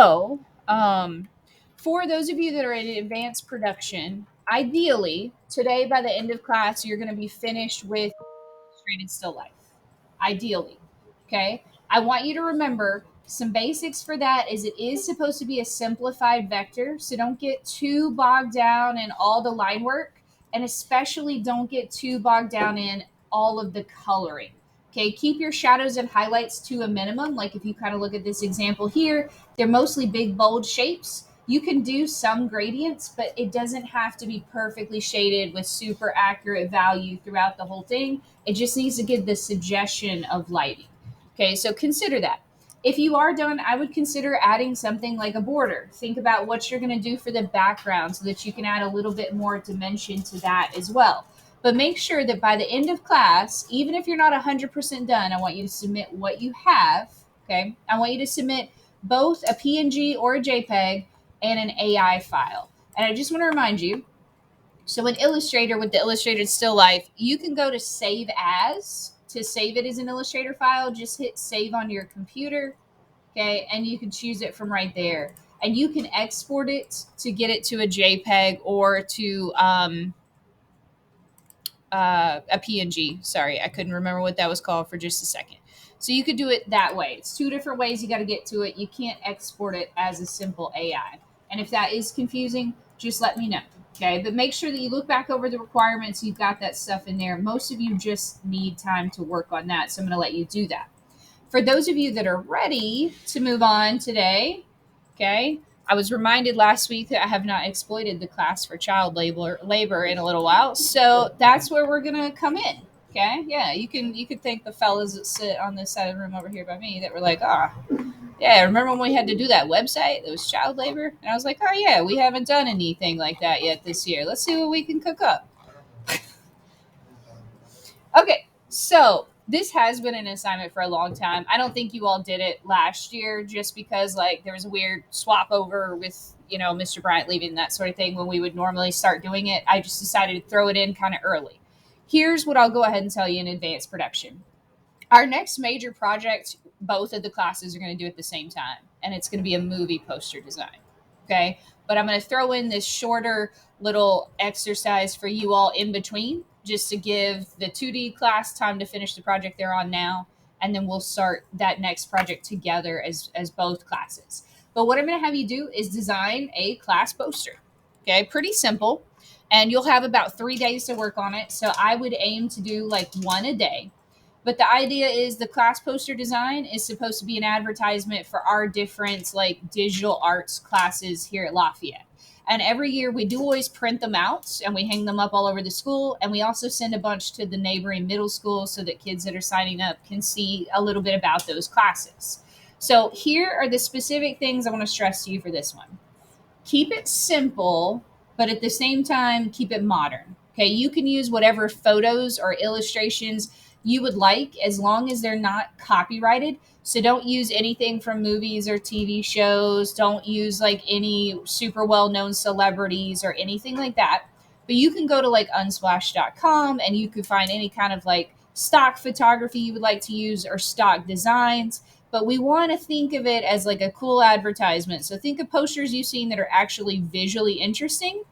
So, um, for those of you that are in advanced production, ideally, today by the end of class, you're going to be finished with illustrated still life. Ideally. Okay. I want you to remember some basics for that is it is supposed to be a simplified vector. So don't get too bogged down in all the line work, and especially don't get too bogged down in all of the coloring. Okay, keep your shadows and highlights to a minimum. Like if you kind of look at this example here, they're mostly big, bold shapes. You can do some gradients, but it doesn't have to be perfectly shaded with super accurate value throughout the whole thing. It just needs to give the suggestion of lighting. Okay, so consider that. If you are done, I would consider adding something like a border. Think about what you're going to do for the background so that you can add a little bit more dimension to that as well. But make sure that by the end of class, even if you're not 100% done, I want you to submit what you have. Okay, I want you to submit both a PNG or a JPEG and an AI file. And I just want to remind you, so in Illustrator with the Illustrated Still Life, you can go to Save As to save it as an Illustrator file. Just hit Save on your computer, okay, and you can choose it from right there. And you can export it to get it to a JPEG or to a PNG. Sorry, I couldn't remember what that was called for just a second. So you could do it that way. It's two different ways you got to get to it. You can't export it as a simple AI. And if that is confusing, just let me know. Okay, but make sure that you look back over the requirements. You've got that stuff in there. Most of you just need time to work on that. So I'm going to let you do that. For those of you that are ready to move on today, okay, I was reminded last week that I have not exploited the class for child labor in a little while. So that's where we're going to come in. Okay. Yeah. You could thank the fellas that sit on this side of the room over here by me that were like, yeah, remember when we had to do that website that was child labor? And I was like, oh, yeah, we haven't done anything like that yet this year. Let's see what we can cook up. Okay, so this has been an assignment for a long time. I don't think you all did it last year just because like there was a weird swap over with, Mr. Bryant leaving, that sort of thing, when we would normally start doing it. I just decided to throw it in kind of early. Here's what I'll go ahead and tell you in advanced production. Our next major project, both of the classes are going to do at the same time, and it's going to be a movie poster design. Okay. But I'm going to throw in this shorter little exercise for you all in between just to give the 2D class time to finish the project they're on now. And then we'll start that next project together as both classes. But what I'm going to have you do is design a class poster. Okay. Pretty simple. And you'll have about 3 days to work on it. So I would aim to do like one a day. But the idea is the class poster design is supposed to be an advertisement for our different like digital arts classes here at Lafayette. And every year we do always print them out and we hang them up all over the school. And we also send a bunch to the neighboring middle schools so that kids that are signing up can see a little bit about those classes. So here are the specific things I want to stress to you for this one. Keep it simple, but at the same time, keep it modern. Okay, you can use whatever photos or illustrations you would like as long as they're not copyrighted. So don't use anything from movies or TV shows. Don't use like any super well known celebrities or anything like that. But you can go to like unsplash.com and you can find any kind of like stock photography you would like to use or stock designs, but we want to think of it as like a cool advertisement. So think of posters you've seen that are actually visually interesting.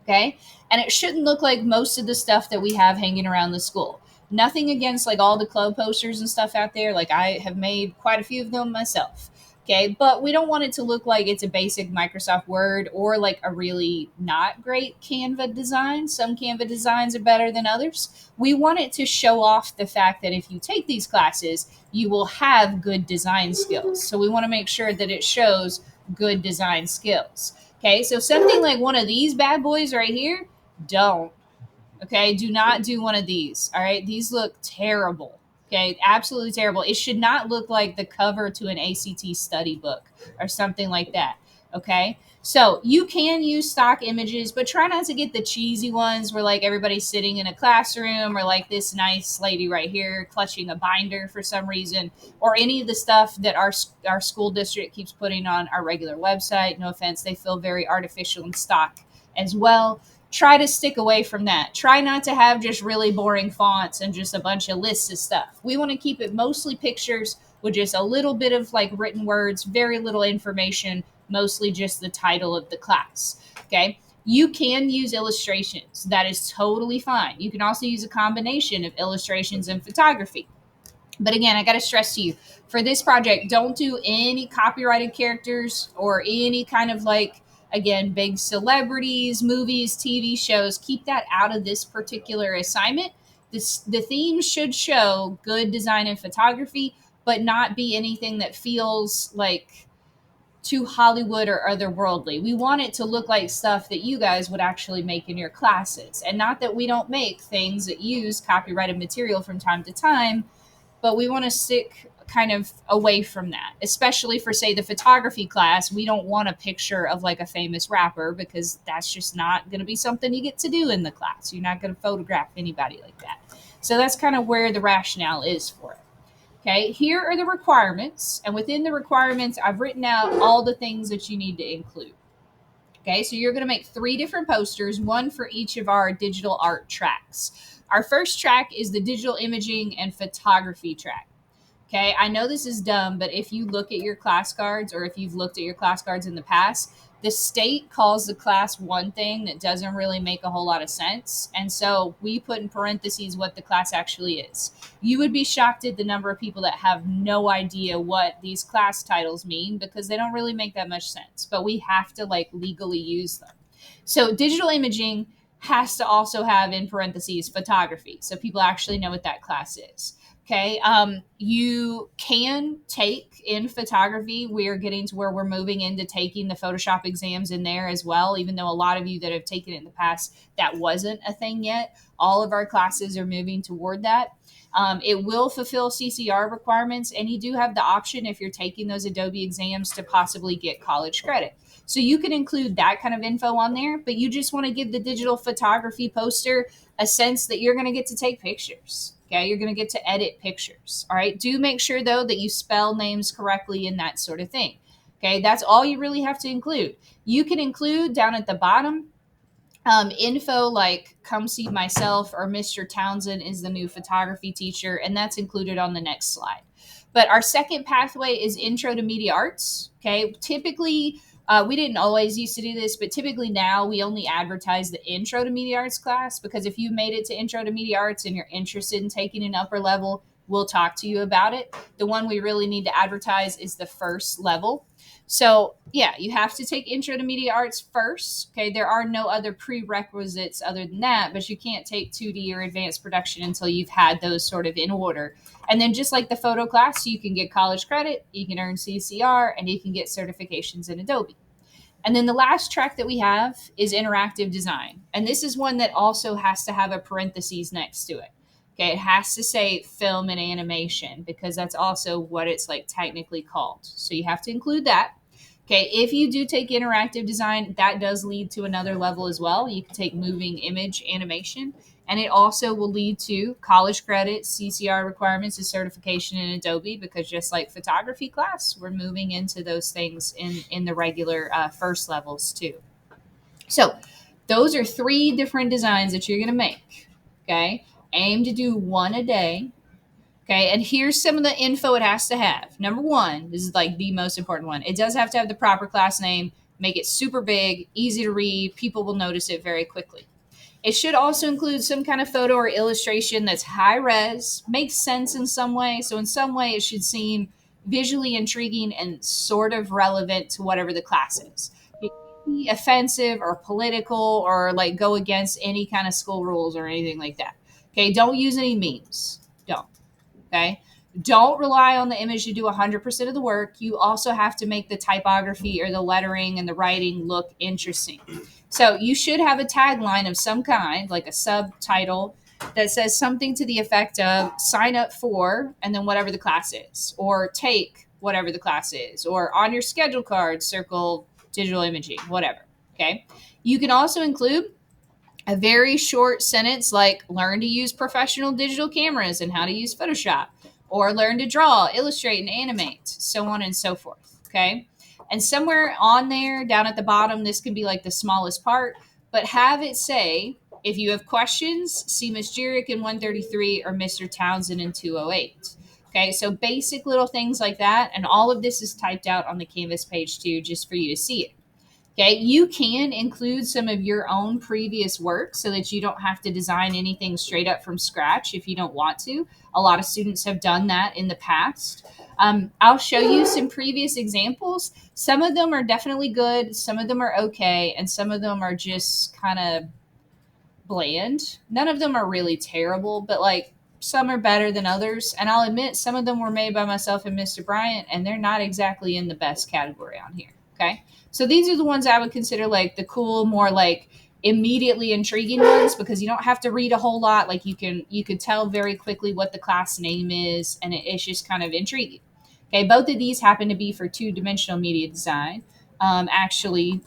Okay. And it shouldn't look like most of the stuff that we have hanging around the school. Nothing against like all the club posters and stuff out there. Like I have made quite a few of them myself. Okay. But we don't want it to look like it's a basic Microsoft Word or like a really not great Canva design. Some Canva designs are better than others. We want it to show off the fact that if you take these classes, you will have good design skills. So we want to make sure that it shows good design skills. Okay, so something like one of these bad boys right here, don't. Okay, do not do one of these. All right, these look terrible. Okay, absolutely terrible. It should not look like the cover to an ACT study book or something like that. Okay, so you can use stock images, but try not to get the cheesy ones where like everybody's sitting in a classroom or like this nice lady right here clutching a binder for some reason, or any of the stuff that our school district keeps putting on our regular website. No offense, they feel very artificial and stock as well. Try to stick away from that. Try not to have just really boring fonts and just a bunch of lists of stuff. We want to keep it mostly pictures with just a little bit of like written words, very little information, mostly just the title of the class. Okay. You can use illustrations. That is totally fine. You can also use a combination of illustrations and photography. But again, I got to stress to you for this project, don't do any copyrighted characters or any kind of like, again, big celebrities, movies, TV shows. Keep that out of this particular assignment. The theme should show good design and photography, but not be anything that feels like too Hollywood or otherworldly. We want it to look like stuff that you guys would actually make in your classes. And not that we don't make things that use copyrighted material from time to time, but we want to stick kind of away from that, especially for, say, the photography class. We don't want a picture of like a famous rapper because that's just not going to be something you get to do in the class. You're not going to photograph anybody like that. So that's kind of where the rationale is for it. Okay, here are the requirements. And within the requirements, I've written out all the things that you need to include. Okay, so you're going to make 3 different posters, one for each of our digital art tracks. Our first track is the digital imaging and photography track. Okay, I know this is dumb, but if you look at your class cards or if you've looked at your class cards in the past, the state calls the class one thing that doesn't really make a whole lot of sense. And so we put in parentheses what the class actually is. You would be shocked at the number of people that have no idea what these class titles mean because they don't really make that much sense, but we have to like legally use them. So digital imaging has to also have in parentheses photography. So people actually know what that class is. Okay. You can take in photography. We are getting to where we're moving into taking the Photoshop exams in there as well, even though a lot of you that have taken it in the past, that wasn't a thing yet. All of our classes are moving toward that. It will fulfill CCR requirements, and you do have the option if you're taking those Adobe exams to possibly get college credit. So you can include that kind of info on there, but you just want to give the digital photography poster a sense that you're going to get to take pictures. Okay, you're going to get to edit pictures. All right, do make sure though that you spell names correctly and that sort of thing. Okay, that's all you really have to include. You can include down at the bottom info like come see myself or Mr. Townsend is the new photography teacher, and that's included on the next slide. But our second pathway is intro to media arts. Okay, typically we didn't always used to do this, but typically now we only advertise the intro to media arts class because if you made it to intro to media arts and you're interested in taking an upper level, we'll talk to you about it. The one we really need to advertise is the first level. So, yeah, you have to take intro to media arts first. Okay, there are no other prerequisites other than that, but you can't take 2D or advanced production until you've had those sort of in order. And then, just like the photo class, you can get college credit, you can earn CCR, and you can get certifications in Adobe. And then the last track that we have is interactive design. And this is one that also has to have a parentheses next to it. Okay, it has to say film and animation because that's also what it's like technically called. So you have to include that. Okay, if you do take interactive design, that does lead to another level as well. You can take moving image animation, and it also will lead to college credit, CCR requirements, and certification in Adobe because just like photography class, we're moving into those things in the regular first levels too. So those are 3 different designs that you're going to make. Okay, aim to do 1 a day. Okay, and here's some of the info it has to have. Number 1, this is like the most important one. It does have to have the proper class name, make it super big, easy to read. People will notice it very quickly. It should also include some kind of photo or illustration that's high res, makes sense in some way. So, in some way, it should seem visually intriguing and sort of relevant to whatever the class is. It can be offensive or political or like go against any kind of school rules or anything like that. Okay, don't use any memes. Don't. Okay. Don't rely on the image to do 100% of the work. You also have to make the typography or the lettering and the writing look interesting. So you should have a tagline of some kind, like a subtitle that says something to the effect of sign up for, and then whatever the class is, or take whatever the class is, or on your schedule card, circle digital imaging, whatever. Okay. You can also include a very short sentence like learn to use professional digital cameras and how to use Photoshop, or learn to draw, illustrate, and animate, so on and so forth. Okay. And somewhere on there, down at the bottom, this can be like the smallest part, but have it say, if you have questions, see Ms. Jurek in 133 or Mr. Townsend in 208. Okay, so basic little things like that. And all of this is typed out on the Canvas page too, just for you to see it. Okay, you can include some of your own previous work so that you don't have to design anything straight up from scratch if you don't want to. A lot of students have done that in the past. I'll show you some previous examples. Some of them are definitely good, some of them are okay, and some of them are just kind of bland. None of them are really terrible, but like some are better than others. And I'll admit, some of them were made by myself and Mr. Bryant, and they're not exactly in the best category on here. Okay. So these are the ones I would consider like the cool, more like immediately intriguing ones because you don't have to read a whole lot. Like you could tell very quickly what the class name is, and it's just kind of intriguing. Okay, both of these happen to be for two-dimensional media design. Actually,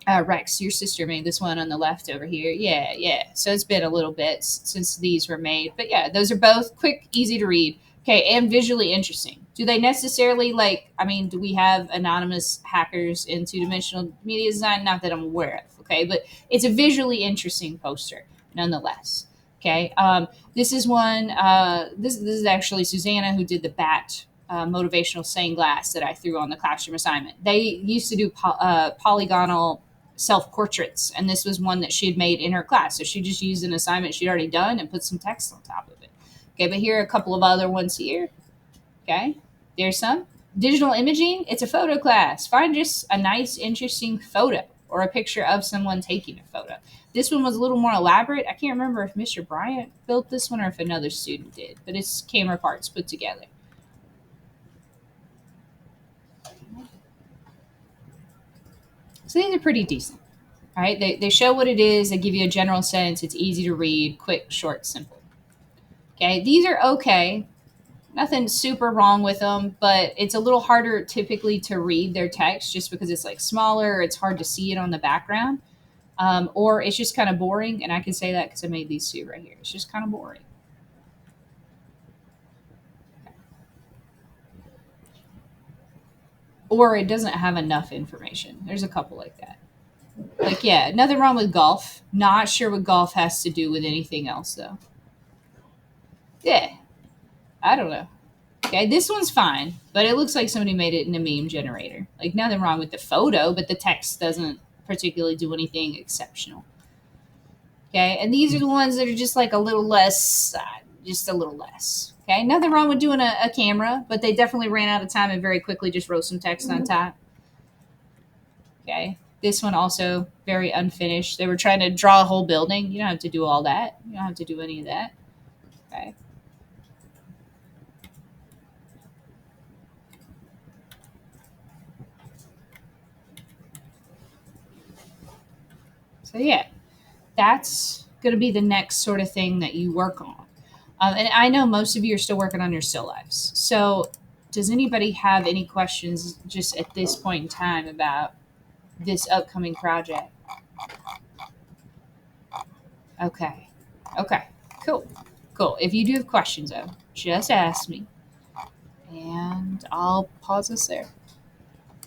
Rex, your sister made this one on the left over here. Yeah, yeah. So it's been a little bit since these were made. But yeah, those are both quick, easy to read. Okay, and visually interesting. Do they necessarily like, I mean, do we have anonymous hackers in two dimensional media design? Not that I'm aware of. Okay, but it's a visually interesting poster nonetheless. Okay, this is one, this is actually Susanna who did the bat motivational stained glass that I threw on the classroom assignment. They used to do polygonal self portraits, and this was one that she had made in her class. So she just used an assignment she'd already done and put some text on top of it. Okay, but here are a couple of other ones here. Okay, there's some digital imaging. It's a photo class. Find just a nice, interesting photo or a picture of someone taking a photo. This one was a little more elaborate. I can't remember if Mr. Bryant built this one or if another student did, but it's camera parts put together. So these are pretty decent. All right, they show what it is. They give you a general sense. It's easy to read, quick, short, simple. Okay, these are okay. Nothing super wrong with them, but it's a little harder typically to read their text just because it's like smaller. It's hard to see it on the background, or it's just kind of boring. And I can say that because I made these two right here. It's just kind of boring. Or it doesn't have enough information. There's a couple like that. Like, yeah, nothing wrong with golf. Not sure what golf has to do with anything else, though. Yeah, I don't know. Okay, this one's fine, but it looks like somebody made it in a meme generator. Like, nothing wrong with the photo, but the text doesn't particularly do anything exceptional. Okay, and these are the ones that are just like a little less, just a little less. Okay, nothing wrong with doing a camera, but they definitely ran out of time and very quickly just wrote some text on top. Okay, this one also very unfinished. They were trying to draw a whole building. You don't have to do all that. You don't have to do any of that. Okay. So yeah, that's going to be the next sort of thing that you work on. And I know most of you are still working on your still lives. So does anybody have any questions just at this point in time about this upcoming project? Okay. Okay. Cool. Cool. If you do have questions, though, just ask me. And I'll pause this there.